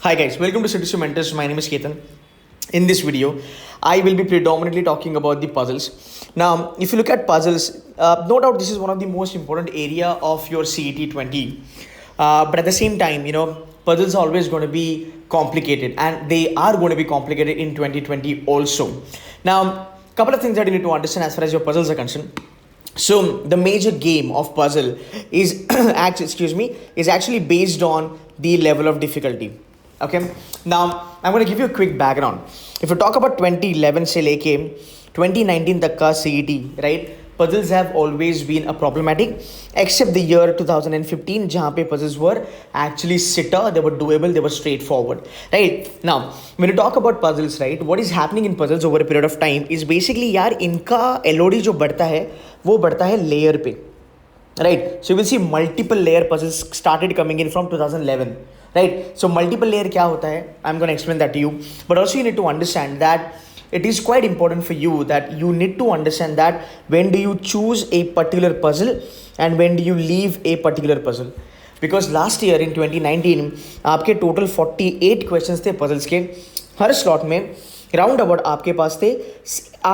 Hi guys, welcome to Citizen Mentors. My name is Ketan. In this video, I will be predominantly talking about the puzzles. Now, if you look at puzzles, no doubt this is one of the most important area of your CET 20. But at the same time, puzzles are always going to be complicated, and they are going to be complicated in 2020 also. Now, couple of things that you need to understand as far as your puzzles are concerned. So the major game of puzzle is actually based on the level of difficulty. Okay, now I'm going to give you a quick background. If you talk about 2011 से लेके 2019 तक का CET, right? Puzzles have always been a problematic, except the year 2015, जहाँ पे puzzles were actually sitter, they were doable, they were straightforward, right? Now, when you talk about puzzles, right, what is happening in puzzles over a period of time is basically यार इनका LOD जो बढ़ता है वो बढ़ता है layer पे, right? So you will see multiple layer puzzles started coming in from 2011. Right, so multiple layer क्या होता है? I'm going to explain that to you. But also you need to understand that it is quite important for you that you need to understand that when do you choose a particular puzzle and when do you leave a particular puzzle. Because last year in 2019 आपके total 48 questions थे puzzles के. हर slot में round about आपके पास थे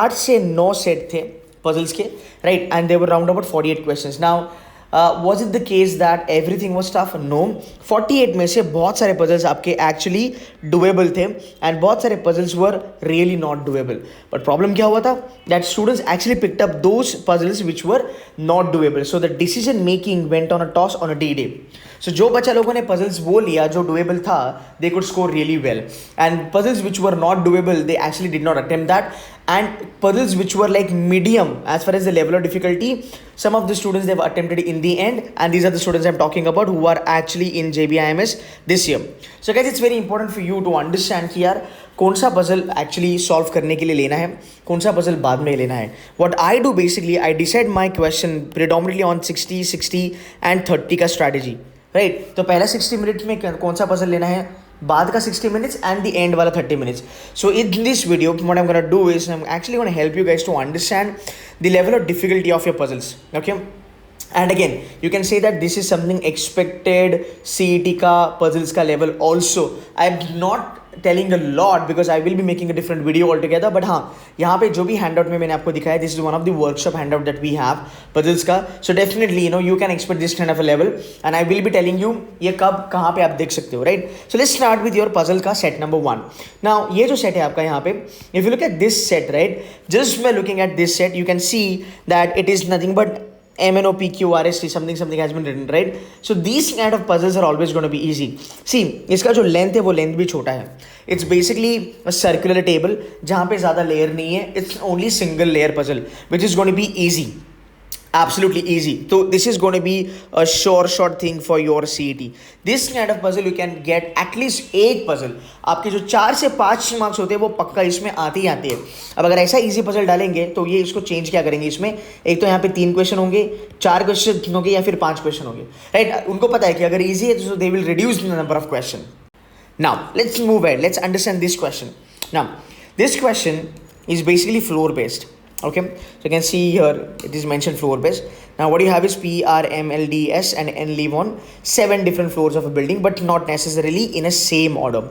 8 से 9 set थे puzzles के, right? And they were round about 48 questions. Now was it the case that everything was tough? No. 48 में से बहुत सारे puzzles आपके actually doable थे and बहुत सारे puzzles were really not doable. But problem क्या हुआ था? That students actually picked up those puzzles which were not doable. So the decision making went on a toss on a D-day. So जो बच्चा लोगों ने puzzles वो लिया जो doable था, they could score really well. And puzzles which were not doable, they actually did not attempt that. And puzzles which were like medium as far as the level of difficulty, some of the students they've attempted in the end, and these are the students I'm talking about who are actually in JBIMS this year. So guys, it's very important for you to understand कि यार कौन सा puzzle actually solve करने के लिए लेना है, कौन सा puzzle बाद में लेना है. What I do basically, I decide my question predominantly on 60, 60 and 30 का strategy. Right? तो पहला 60 मिनट में कौन सा puzzle लेना है, बाद का 60 minutes and the end वाला 30 minutes. So in this video, what I'm going to do is I'm actually going to help you guys to understand the level of difficulty of your puzzles. Okay? And again, you can say that this is something expected CET ka puzzles ka level also. I'm not telling a lot because I will be making a different video altogether. But हाँ, यहाँ पे जो भी handout में मैंने आपको दिखाया, this is one of the workshop handout that we have puzzles का. So definitely, you can expect this kind of a level, and I will be telling you ये कब कहाँ पे आप देख सकते हो, right? So let's start with your puzzle का set number 1. Now ये जो set है आपका यहाँ पे, if you look at this set, right? Just by looking at this set, you can see that it is nothing but MNOPQRST something has been written, right? So these kind of puzzles are always going to be easy. See, इसका जो length है वो length भी छोटा है. It's basically a circular table जहाँ पे ज़्यादा layer नहीं है. It's only single layer puzzle which is going to be easy. Absolutely easy. So this is going to be a short thing for your CET. This kind of puzzle you can get at least 8 puzzle. आपके जो 4 से 5 marks होते हैं वो पक्का इसमें आते ही आते हैं. अब अगर ऐसा इजी पजल डालेंगे तो ये इसको चेंज क्या करेंगे इसमें, एक तो यहाँ पे 3 क्वेश्चन होंगे, 4 क्वेश्चन होंगे या फिर 5 क्वेश्चन होंगे, राइट? उनको पता है कि अगर इजी है तो they will reduce the number of question. Now let's move ahead. Let's understand this question. Now this question is basically floor based. Okay, so you can see here it is mentioned floor based. Now what you have is P, R, M, L, D, S and N live on 7 different floors of a building, but not necessarily in a same order.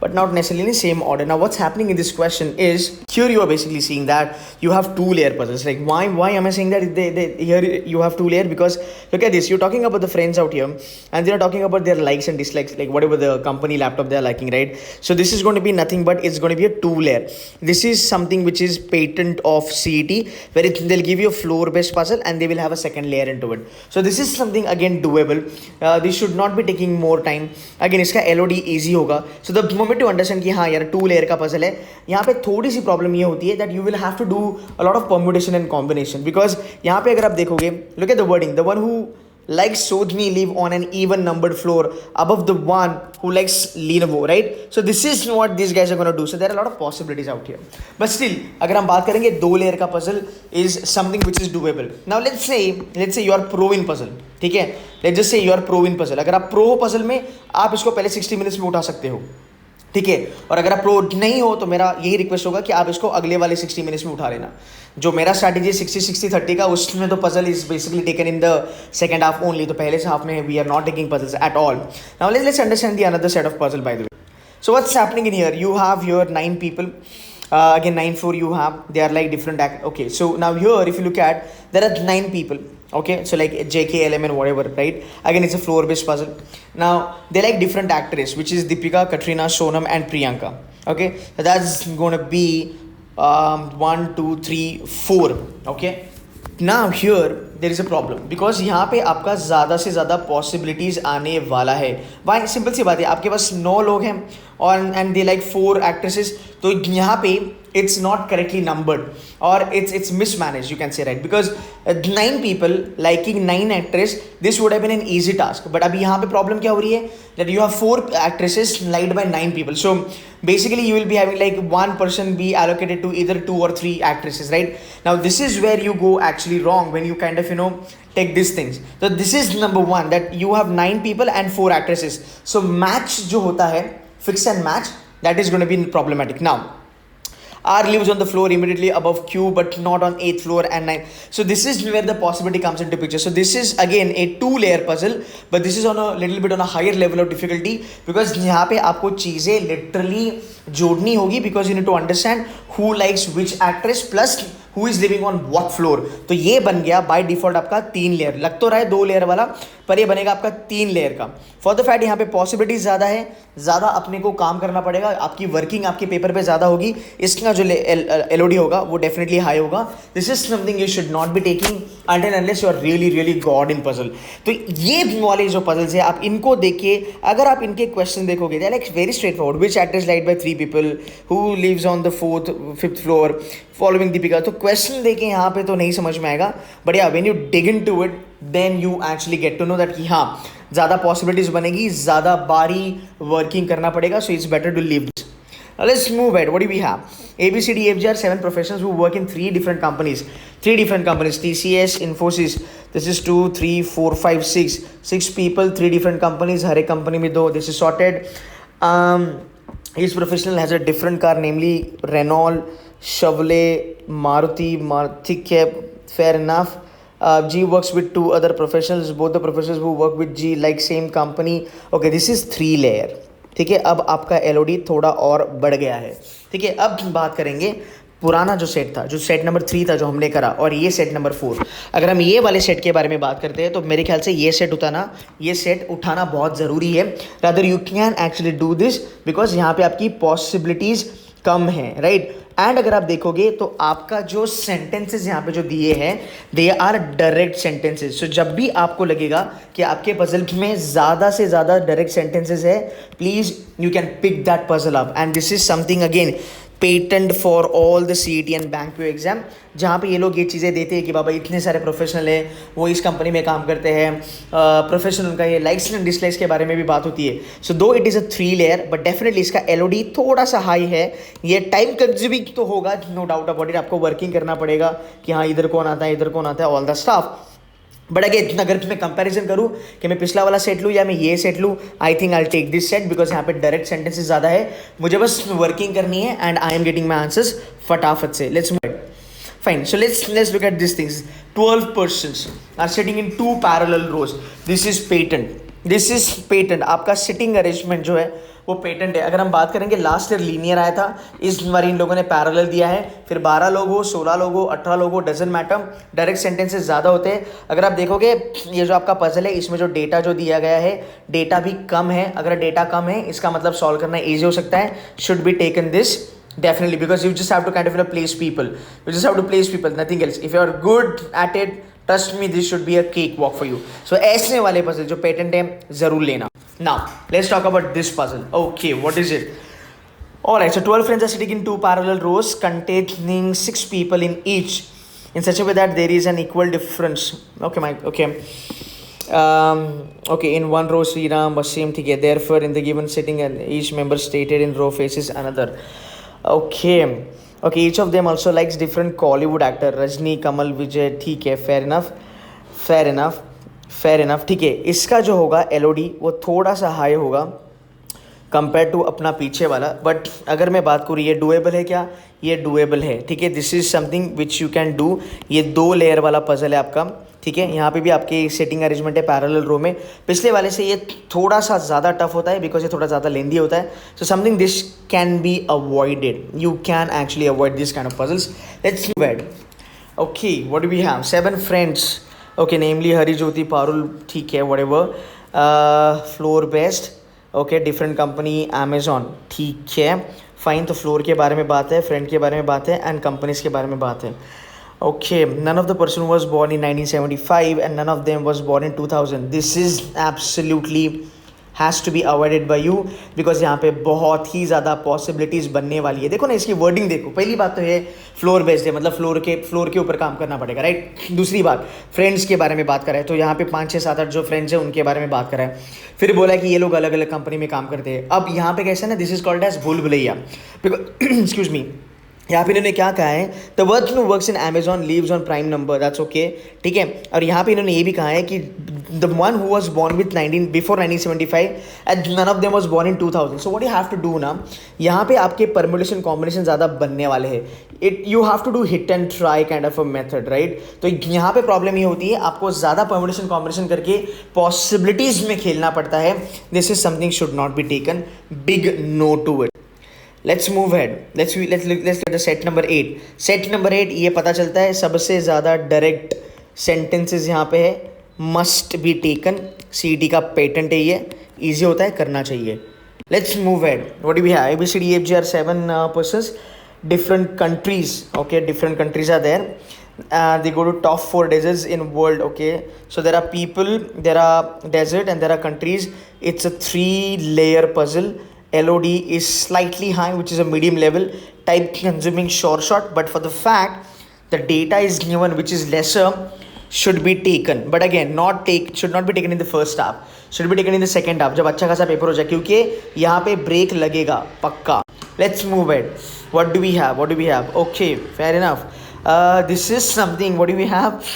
Now what's happening in this question is, here you are basically seeing that you have 2 layer puzzles. Like why am I saying that here you have 2 layer? Because look at this, you're talking about the friends out here and they're talking about their likes and dislikes, like whatever the company laptop they're liking, right? So this is going to be nothing but it's going to be a 2 layer. This is something which is patent of CET, where they'll give you a floor based puzzle and they will have a second layer into it. So this is something again doable. This should not be taking more time. Again इसका LOD easy होगा. So the moment to understand कि हाँ यार 2 layer का puzzle है, यहाँ पे थोड़ी सी प्रॉब्लम ये होती है that you will have to do a lot of permutation and combination. Because यहाँ पे अगर आप देखोगे, look at the wording, the one who likes Sodhni live on an even numbered floor above the one who likes Lenovo, right? So this is what these guys are going to do. So there are a lot of possibilities out here. But still, अगर हम बात करेंगे 2 layer का puzzle is something which is doable. Now let's say you are pro in puzzle, ठीक है? Let's just say you are pro in puzzle. अगर आप pro हो puzzle में, आप इसको पहले 60 minutes में उठा सकते हो, ठीक है? और अगर आप प्रो नहीं हो तो मेरा यही रिक्वेस्ट होगा कि आप इसको अगले वाले 60 मिनट्स में उठा लेना. जो मेरा स्ट्रैटेजी 60-60-30 का, उसमें तो puzzle is basically taken in the second half only. तो पहले से हाफ में we are not taking puzzles at all. Now let's understand the another set of puzzle by the way. So what's happening in here? You have here 9 people. Again, 9 floor you have. They are like different okay, so now here if you look at, there are 9 people. Okay, so like JK, LM and whatever, right? Again, it's a floor based puzzle. Now they like different actors, which is Deepika, Katrina, Sonam and Priyanka. Okay, so that's gonna be 1 2 3 4. Okay, now here there is a problem because यहाँ पे आपका ज़्यादा से ज़्यादा possibilities आने वाला है. भाई सिंपल सी बात है, आपके पास 9 लोग हैं और एंड दे लाइक 4 एक्ट्रेसेस, तो यहाँ पे it's not correctly numbered or it's mismanaged, you can say, right? Because 9 people liking 9 actresses, this would have been an easy task. But अभी यहाँ पे problem क्या हो रही है, that you have 4 actresses liked by 9 people. So basically you will be having like one person be allocated to either 2 or 3 actresses, right? Now this is where you go actually wrong when you kind of take these things. So this is number one, that you have 9 people and 4 actresses. So match जो होता है, fix and match, that is going to be problematic. Now R lives on the floor immediately above Q but not on 8th floor and 9. So this is where the possibility comes into picture. So this is again a 2-layer puzzle, but this is on a little bit on a higher level of difficulty because यहाँ पे आपको चीज़ें literally जोड़नी होगी because you need to understand who likes which actress plus who is living on what floor. तो ये बन गया by default आपका 3 लेयर. लग तो रहा है 2 लेयर वाला, पर ये बनेगा आपका 3 लेयर का. फॉर द फैक्ट यहाँ पे पॉसिबिलिटी ज़्यादा है, ज़्यादा अपने को काम करना पड़ेगा, आपकी वर्किंग आपके पेपर पे ज़्यादा होगी, इसका जो LOD होगा वो डेफिनेटली हाई होगा. This is something you should not be taking until unless you are really really good in puzzle. तो ये वाले जो पजल्स है आप इनको देखिए, अगर आप इनके क्वेश्चन देखोगे they are like very straightforward. Which actor is liked by 3 people, who lives on the 4th 5th floor following Deepika. तो क्वेश्चन देखें यहाँ पे तो नहीं समझ में आएगा, बट या when you dig into it then you actually get to know that कि हाँ ज़्यादा पॉसिबिलिटीज बनेगी, ज़्यादा बारी वर्किंग करना पड़ेगा. So it's better to leave this. Let's move ahead. What do we have? A, B, C, D, F, G are 7 professionals who work in 3 different companies. 3 different companies. TCS, Infosys. This is 2, 3, 4, 5, 6. 6 people, 3 different companies. हर एक company में 2. This is sorted. Each professional has a different car, namely Renault, Chevrolet, Maruti cab. Fair enough. G works with 2 other professionals. Both the professionals who work with G like same company. Okay, this is 3 layer. ठीक है, अब आपका LOD थोड़ा और बढ़ गया है. ठीक है, अब बात करेंगे पुराना जो सेट था, जो सेट नंबर 3 था जो हमने करा, और ये सेट नंबर 4. अगर हम ये वाले सेट के बारे में बात करते हैं तो मेरे ख्याल से ये सेट उठाना बहुत ज़रूरी है. Rather you can actually do this because यहाँ पे आपकी पॉसिबिलिटीज़ कम है, राइट. एंड अगर आप देखोगे तो आपका जो सेंटेंसेस यहाँ पे जो दिए हैं दे आर डायरेक्ट सेंटेंसेस. सो जब भी आपको लगेगा कि आपके पजल में ज़्यादा से ज़्यादा डायरेक्ट सेंटेंसेस है, please you can pick that puzzle up. And this is something again patent for all the CET and bank PO exam, जहाँ पे ये लोग ये चीज़ें देते हैं कि बाबा इतने सारे प्रोफेशनल हैं, वो इस कंपनी में काम करते हैं, प्रोफेशनल उनका ये लाइक्स एंड डिसलाइक्स के बारे में भी बात होती है. सो दो it is a 3 layer but definitely इसका LOD थोड़ा सा हाई है. ये टाइम कंज्यूमिंग तो होगा, नो डाउट अबाउट इट. आपको वर्किंग करना पड़ेगा कि हाँ इधर कौन आता है, इधर कौन आता है, all the staff. But again अगर मैं कंपैरिजन करूँ कि मैं पिछला वाला सेट लूँ या मैं ये सेट लूँ, I think I take this set because यहाँ पे डायरेक्ट सेंटेंसेस ज़्यादा है, मुझे बस वर्किंग करनी है and I am getting my answers फटाफट से. Let's move. Fine. So let's look at these things. 12 persons are sitting in 2 parallel rows. This is patent. आपका सिटिंग अरेंजमेंट जो है वो पेटेंट है. अगर हम बात करेंगे लास्ट ईयर लीनियर आया था, इस बार इन लोगों ने पैरेलल दिया है. फिर 12 लोग हो, 16 लोग हो, 18 लोग हो, डजंट मैटर. डायरेक्ट सेंटेंसेस ज़्यादा होते हैं. अगर आप देखोगे ये जो आपका पजल है इसमें जो डेटा जो दिया गया है, डेटा भी कम है. अगर डेटा कम है इसका मतलब सॉल्व करना ईजी हो सकता है. Should be taken this definitely because you just have to kind of place people. You just have to place people, nothing else. If you are good at it, trust me, this should be a cake walk for you. So ऐसे वाले puzzle जो patent है ज़रूर लेना. Now let's talk about this puzzle. Okay, what is it? Alright, so 12 friends are sitting in 2 parallel rows containing 6 people in each, in such a way that there is an equal difference. Okay, Mike. Okay. Okay, in one row Sriram, Wasim, ठीक है. Therefore, in the given setting, each member stated in row faces another. Okay, each of them also likes different Collywood actor, Rajni, Kamal, Vijay. ठीक है, fair enough. ठीक है, इसका जो होगा LOD वो थोड़ा सा हाई होगा कंपेयर टू अपना पीछे वाला. बट अगर मैं बात करूँ ये डूएबल है क्या, ये डूएबल है. ठीक है, this is something which you can do. ये 2 लेयर वाला पजल है आपका. ठीक है, यहाँ पे भी आपके सेटिंग अरेंजमेंट है पैरेलल रो में. पिछले वाले से ये थोड़ा सा ज़्यादा टफ होता है बिकॉज ये थोड़ा ज़्यादा लेंदी होता है. So something this can be avoided. You can actually avoid this kind of puzzles. Let's move ahead. Okay, what do we have? 7 friends. Okay, namely Hari Jyoti Parul. ठीक है, whatever. Floor based. Okay, different company Amazon. ठीक है, fine. तो floor के बारे में बात है, फ्रेंड के बारे में बात है एंड कंपनीज के बारे में बात है. Okay, none of the person was born in 1975 and none of them was born in 2000. This is absolutely has to be avoided by you because यहाँ पे बहुत ही ज़्यादा possibilities बनने वाली है. देखो ना, इसकी wording देखो. पहली बात तो है फ्लोर बेस्ड है, मतलब फ्लोर के ऊपर काम करना पड़ेगा, राइट. दूसरी बात, फ्रेंड्स के बारे में बात करा है, तो यहाँ पे 5 6 7 8 जो फ्रेंड्स हैं उनके बारे में बात करा है. फिर बोला कि ये लोग अलग अलग कंपनी में काम करते हैं. अब यहाँ पे कैसा ना, दिस इज कॉल्ड एज भूल भुलैया. एक्सक्यूज मी, यहाँ पे इन्होंने क्या कहा है, the work works in Amazon leaves on prime number. That's okay, ठीक है. और यहाँ पे इन्होंने ये भी कहा है कि the one who was born with 19 before 1975 and none of them was born in 2000. So what you have to do ना, यहाँ पे आपके परम्यूटेशन कॉम्बिनेशन ज़्यादा बनने वाले हैं. You have to do hit and trial kind of a method, right. तो यहाँ पे प्रॉब्लम ये होती है, आपको ज़्यादा परम्यूटेशन कॉम्बिनेशन करके पॉसिबिलिटीज़ में खेलना पड़ता है. This is something should not be taken. Big no to it. Let's move ahead. Let's look at the set number 8. Set number 8, ये पता चलता है सबसे ज़्यादा डायरेक्ट सेंटेंसेस यहाँ पे है. Must be taken. CET का पेटेंट है ये. ईजी होता है, करना चाहिए. Let's move ahead. What do we have? ABCDEFG are 7 persons. Different countries. Okay, different countries are there. They go to top 4 deserts in world. Okay, so there are people, there are desert and there are countries. It's a 3-layer puzzle. LOD is slightly high, which is a medium level. Type consuming short, but for the fact the data is given which is lesser, should be taken. But again, should not be taken in the first half. Should be taken in the second half. जब अच्छा खासा paper हो जाए, क्योंकि यहाँ पे break लगेगा पक्का. Let's move it. What do we have? Okay, fair enough. This is something. What do we have?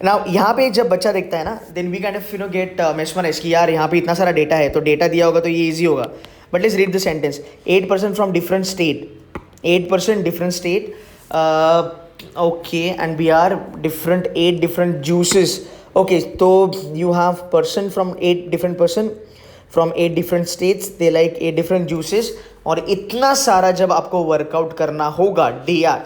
Now यहाँ पे जब बच्चा देखता है ना, then we kind of get mesmerized कि यार यहाँ पे इतना सारा डेटा है, तो डेटा दिया होगा तो ये ईजी होगा. But let's read the sentence. 8% from different state. 8% different state. Okay, and we are different 8 different juices. Okay, so you have person from 8 different person from 8 different states. They like 8 different juices. और इतना सारा जब आपको workout करना होगा,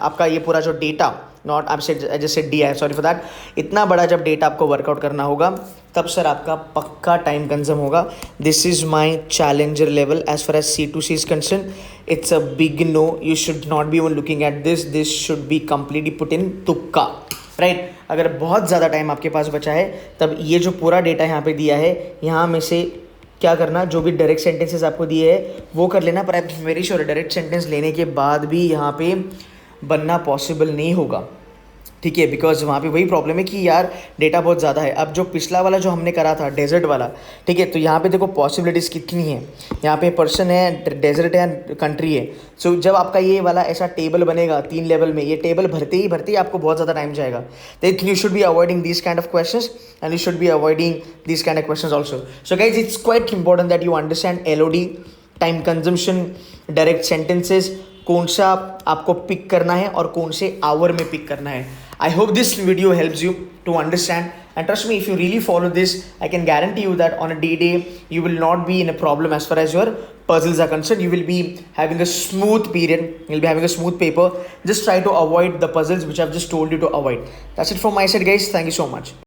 आपका ये पूरा जो data, not I just said DI, sorry for that. इतना बड़ा जब डेटा आपको वर्कआउट करना होगा, तब सर आपका पक्का टाइम कंज्यूम होगा. This is my challenger level as far as C2C is concern. It's a big no. You should not be one looking at this should be completely put in तुक्का, right. अगर बहुत ज़्यादा time आपके पास बचा है, तब ये जो पूरा डेटा यहाँ पे दिया है, यहाँ में से क्या करना, जो भी डायरेक्ट सेंटेंसेस आपको दिए है वो कर लेना. पर I am very sure direct sentence लेने के बाद भी यहाँ पे बनना पॉसिबल नहीं होगा, ठीक है. बिकॉज वहाँ पे वही प्रॉब्लम है कि यार डेटा बहुत ज़्यादा है. अब जो पिछला वाला जो हमने करा था डेजर्ट वाला, ठीक है, तो यहाँ पे देखो पॉसिबिलिटीज़ कितनी है. यहाँ पे पर्सन है, डेजर्ट है, कंट्री है. सो जब आपका ये वाला ऐसा टेबल बनेगा 3 लेवल में, ये टेबल भरते ही आपको बहुत ज़्यादा टाइम जाएगा. तो you should be avoiding this kind of questions and you should be avoiding this kind of questions also. So guys, it's quite important that you understand LOD, time consumption, direct sentences, कौन सा आपको pick करना है और कौन से our में pick करना है. I hope this video helps you to understand, and trust me, if you really follow this, I can guarantee you that on a D-Day you will not be in a problem as far as your puzzles are concerned. You will be having a smooth period, you'll be having a smooth paper. Just try to avoid the puzzles which I've just told you to avoid. That's it from my side, guys. Thank you so much.